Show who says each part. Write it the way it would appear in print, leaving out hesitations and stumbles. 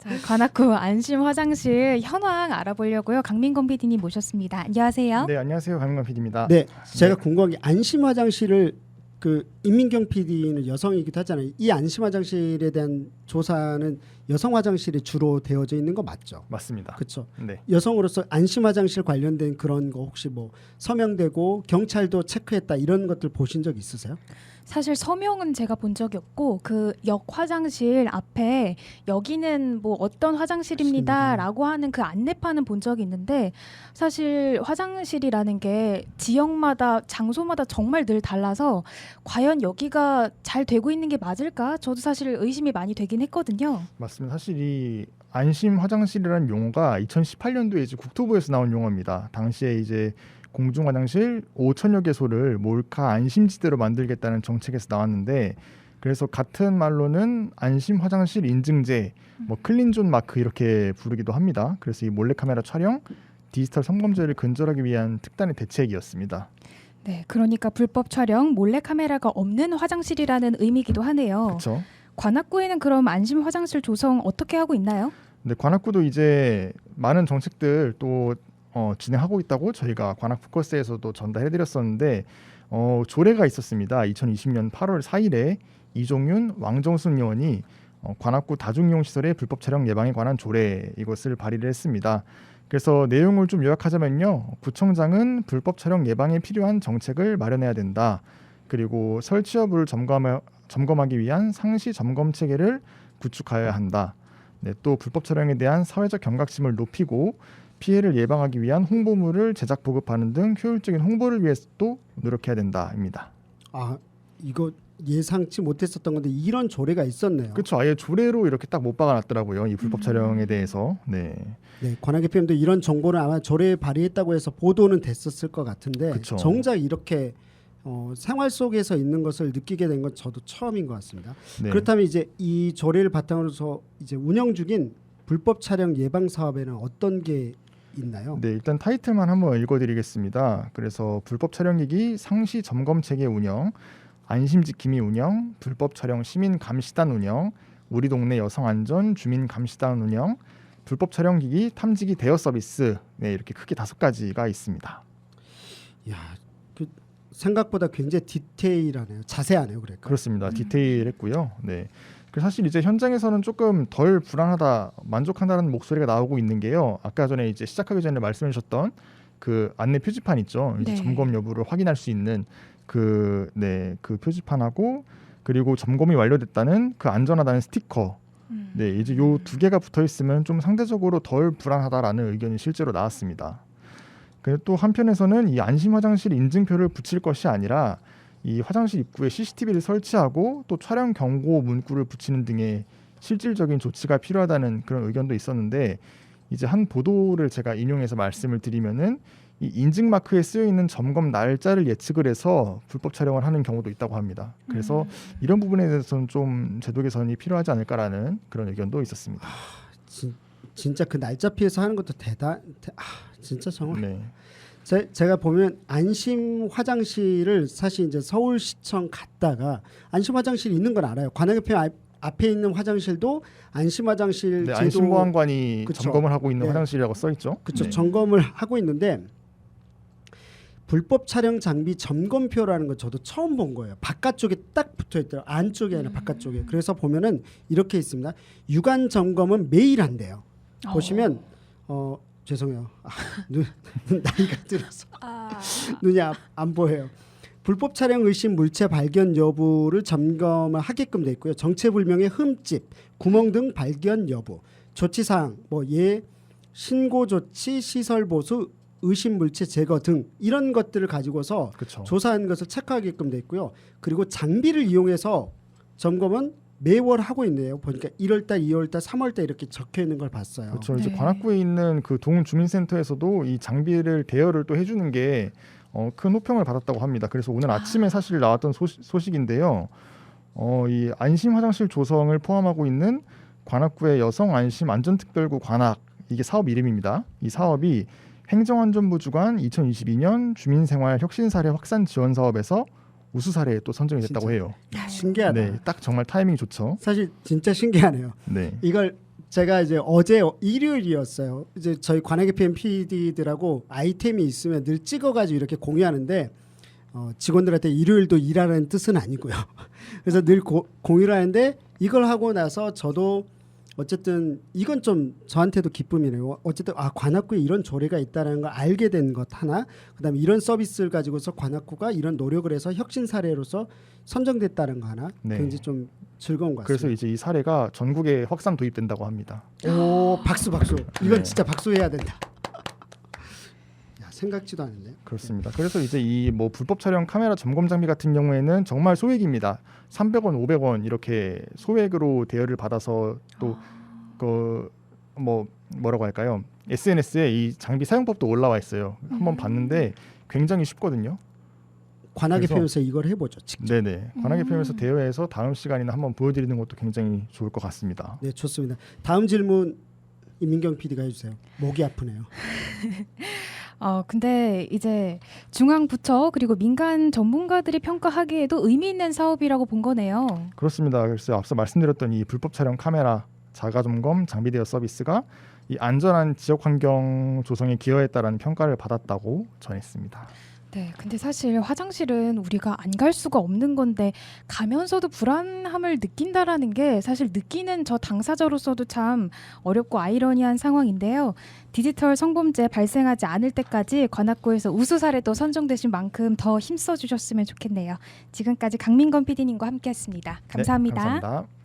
Speaker 1: 자, 관악구 안심 화장실 현황 알아보려고요. 강민건 PD님 모셨습니다. 안녕하세요.
Speaker 2: 네, 안녕하세요. 강민건 PD입니다.
Speaker 3: 네, 제가 궁금한 게 안심 화장실을 그 임민경 PD는 여성이기도 하잖아요. 이 안심 화장실에 대한 조사는 여성 화장실이 주로 되어져 있는 거 맞죠?
Speaker 2: 맞습니다.
Speaker 3: 그렇죠.
Speaker 2: 네.
Speaker 3: 여성으로서 안심 화장실 관련된 그런 거 혹시 뭐 서명되고 경찰도 체크했다 이런 것들 보신 적 있으세요?
Speaker 1: 사실 서명은 제가 본 적이 없고 그 역 화장실 앞에 여기는 뭐 어떤 화장실입니다라고 하는 그 안내판은 본 적이 있는데 사실 화장실이라는 게 지역마다 장소마다 정말 늘 달라서 과연 여기가 잘 되고 있는 게 맞을까? 저도 사실 의심이 많이 되긴 했거든요.
Speaker 2: 맞습니다. 사실 이 안심 화장실이라는 용어가 2018년도에 이제 국토부에서 나온 용어입니다. 당시에 이제 공중 화장실 5천여 개소를 몰카 안심지대로 만들겠다는 정책에서 나왔는데 그래서 같은 말로는 안심 화장실 인증제, 뭐 클린존 마크 이렇게 부르기도 합니다. 그래서 이 몰래카메라 촬영, 디지털 성범죄를 근절하기 위한 특단의 대책이었습니다.
Speaker 1: 네, 그러니까 불법 촬영, 몰래 카메라가 없는 화장실이라는 의미이기도 하네요.
Speaker 2: 그렇죠.
Speaker 1: 관악구에는 그럼 안심 화장실 조성 어떻게 하고 있나요?
Speaker 2: 근데 관악구도 이제 많은 정책들 또 진행하고 있다고 저희가 관악 포커스에서도 전달해드렸었는데 조례가 있었습니다. 2020년 8월 4일에 이종윤, 왕정순 의원이 관악구 다중이용시설의 불법 촬영 예방에 관한 조례 이것을 발의를 했습니다. 그래서 내용을 좀 요약하자면요. 구청장은 불법 촬영 예방에 필요한 정책을 마련해야 된다. 그리고 설치 여부를 점검하기 위한 상시 점검 체계를 구축하여야 한다. 네, 또 불법 촬영에 대한 사회적 경각심을 높이고 피해를 예방하기 위한 홍보물을 제작 보급하는 등 효율적인 홍보를 위해서도 노력해야 된다입니다.
Speaker 3: 아, 이거 예상치 못했었던 건데 이런 조례가 있었네요.
Speaker 2: 그렇죠. 아예 조례로 이렇게 딱 못 박아놨더라고요. 이 불법 촬영에 대해서. 네.
Speaker 3: 네, 관악 FM도 이런 정보를 아마 조례에 발의했다고 해서 보도는 됐었을 것 같은데
Speaker 2: 그쵸.
Speaker 3: 정작 이렇게 생활 속에서 있는 것을 느끼게 된 건 저도 처음인 것 같습니다.
Speaker 2: 네.
Speaker 3: 그렇다면 이제 이 조례를 바탕으로서 이제 운영 중인 불법 촬영 예방 사업에는 어떤 게 있나요?
Speaker 2: 네, 일단 타이틀만 한번 읽어드리겠습니다. 그래서 불법 촬영기기 상시 점검 체계 운영, 안심 지킴이 운영, 불법 촬영 시민 감시단 운영, 우리 동네 여성 안전 주민 감시단 운영, 불법 촬영기기 탐지기 대여 서비스, 네, 이렇게 크게 5가지가 있습니다.
Speaker 3: 야, 그 생각보다 굉장히 디테일하네요. 자세하네요, 그러니까.
Speaker 2: 그렇습니다. 디테일했고요. 네. 그 사실 이제 현장에서는 조금 덜 불안하다, 만족한다는 목소리가 나오고 있는 게요. 아까 전에 이제 시작하기 전에 말씀해 주셨던 그 안내 표지판 있죠. 이제
Speaker 1: 네.
Speaker 2: 점검 여부를 확인할 수 있는 그 표지판하고 그리고 점검이 완료됐다는 그 안전하다는 스티커. 네, 이제 요 2개가 붙어 있으면 좀 상대적으로 덜 불안하다라는 의견이 실제로 나왔습니다. 그리고 또 한편에서는 이 안심 화장실 인증표를 붙일 것이 아니라 이 화장실 입구에 CCTV를 설치하고 또 촬영 경고 문구를 붙이는 등의 실질적인 조치가 필요하다는 그런 의견도 있었는데 이제 한 보도를 제가 인용해서 말씀을 드리면은 이 인증 마크에 쓰여 있는 점검 날짜를 예측을 해서 불법 촬영을 하는 경우도 있다고 합니다. 그래서 이런 부분에 대해서는 좀 제도 개선이 필요하지 않을까라는 그런 의견도 있었습니다.
Speaker 3: 진짜 그 날짜 피해서 하는 것도 진짜 정말.
Speaker 2: 네.
Speaker 3: 제가 보면 안심 화장실을 사실 이제 서울시청 갔다가 안심 화장실이 있는 건 알아요. 관악 FM 앞에 있는 화장실도 안심 화장실
Speaker 2: 네,
Speaker 3: 제도
Speaker 2: 안심보안관이
Speaker 3: 그쵸.
Speaker 2: 점검을 하고 있는
Speaker 3: 네.
Speaker 2: 화장실이라고 써 있죠.
Speaker 3: 그렇죠.
Speaker 2: 네.
Speaker 3: 점검을 하고 있는데 불법 촬영 장비 점검표라는 거 저도 처음 본 거예요. 바깥쪽에 딱 붙어 있더라고요. 안쪽이 아니라 바깥쪽에. 그래서 보면은 이렇게 있습니다. 유관 점검은 매일 한대요. 보시면 죄송해요. 나이가 들어서 눈이 안 보여요. 불법 촬영 의심 물체 발견 여부를 점검을 하게끔 돼 있고요. 정체불명의 흠집, 구멍 등 발견 여부, 조치사항, 신고 조치, 시설 보수, 의심 물체 제거 등 이런 것들을 가지고서
Speaker 2: 그쵸.
Speaker 3: 조사한 것을 체크하게끔 돼 있고요. 그리고 장비를 이용해서 점검은 매월 하고 있네요. 보니까 1월달, 2월달, 3월달 이렇게 적혀 있는 걸 봤어요.
Speaker 2: 그렇죠. 이제
Speaker 1: 네.
Speaker 2: 관악구에 있는 그 동주민센터에서도 이 장비를 대여를 또 해주는 게 큰 호평을 받았다고 합니다. 그래서 오늘 아침에 사실 나왔던 소식인데요. 이 안심 화장실 조성을 포함하고 있는 관악구의 여성 안심 안전특별구 관악 이게 사업 이름입니다. 이 사업이 행정안전부 주관 2022년 주민생활 혁신 사례 확산 지원 사업에서 우수 사례에 또 선정이 됐다고
Speaker 3: 진짜.
Speaker 2: 해요.
Speaker 3: 신기하다.
Speaker 2: 네, 딱 정말 타이밍이 좋죠.
Speaker 3: 사실 진짜 신기하네요.
Speaker 2: 네,
Speaker 3: 이걸 제가 이제 어제 일요일이었어요. 이제 저희 관악의 PM PD들하고 아이템이 있으면 늘 찍어가지고 이렇게 공유하는데 직원들한테 일요일도 일하라는 뜻은 아니고요. 그래서 늘 공유를 하는데 이걸 하고 나서 저도 어쨌든 이건 좀 저한테도 기쁨이네요. 어쨌든 관악구에 이런 조례가 있다는 걸 알게 된 것 하나, 그다음에 이런 서비스를 가지고서 관악구가 이런 노력을 해서 혁신 사례로서 선정됐다는 거 하나,
Speaker 2: 네.
Speaker 3: 굉장히 좀 즐거운 것
Speaker 2: 그래서
Speaker 3: 같습니다.
Speaker 2: 이제 이 사례가 전국에 확산 도입된다고 합니다.
Speaker 3: 오, 박수. 이건
Speaker 2: 네.
Speaker 3: 진짜 박수해야 된다. 야, 생각지도 않은데.
Speaker 2: 그렇습니다. 그래서 이제 이 뭐 불법 촬영 카메라 점검 장비 같은 경우에는 정말 소액입니다. 300원, 500원 이렇게 소액으로 대여를 받아서 또 그 뭐라고 할까요? SNS에 이 장비 사용법도 올라와 있어요. 한번 봤는데 굉장히 쉽거든요.
Speaker 3: 관악의
Speaker 2: 그래서-
Speaker 3: 표현에서 이걸 해보죠. 직접.
Speaker 2: 네네. 관악의 표현에서 대여해서 다음 시간이나 한번 보여드리는 것도 굉장히 좋을 것 같습니다.
Speaker 3: 네, 좋습니다. 다음 질문 임민경 PD가 해주세요. 목이 아프네요.
Speaker 1: 근데 이제 중앙부처 그리고 민간 전문가들이 평가하기에도 의미 있는 사업이라고 본 거네요.
Speaker 2: 그렇습니다. 그래서 앞서 말씀드렸던 이 불법 촬영 카메라 자가 점검 장비 대여 서비스가 이 안전한 지역 환경 조성에 기여했다라는 평가를 받았다고 전했습니다.
Speaker 1: 네, 근데 사실 화장실은 우리가 안 갈 수가 없는 건데 가면서도 불안함을 느낀다라는 게 사실 느끼는 저 당사자로서도 참 어렵고 아이러니한 상황인데요. 디지털 성범죄 발생하지 않을 때까지 관악구에서 우수 사례도 선정되신 만큼 더 힘써 주셨으면 좋겠네요. 지금까지 강민건 PD님과 함께했습니다. 감사합니다.
Speaker 2: 네, 감사합니다.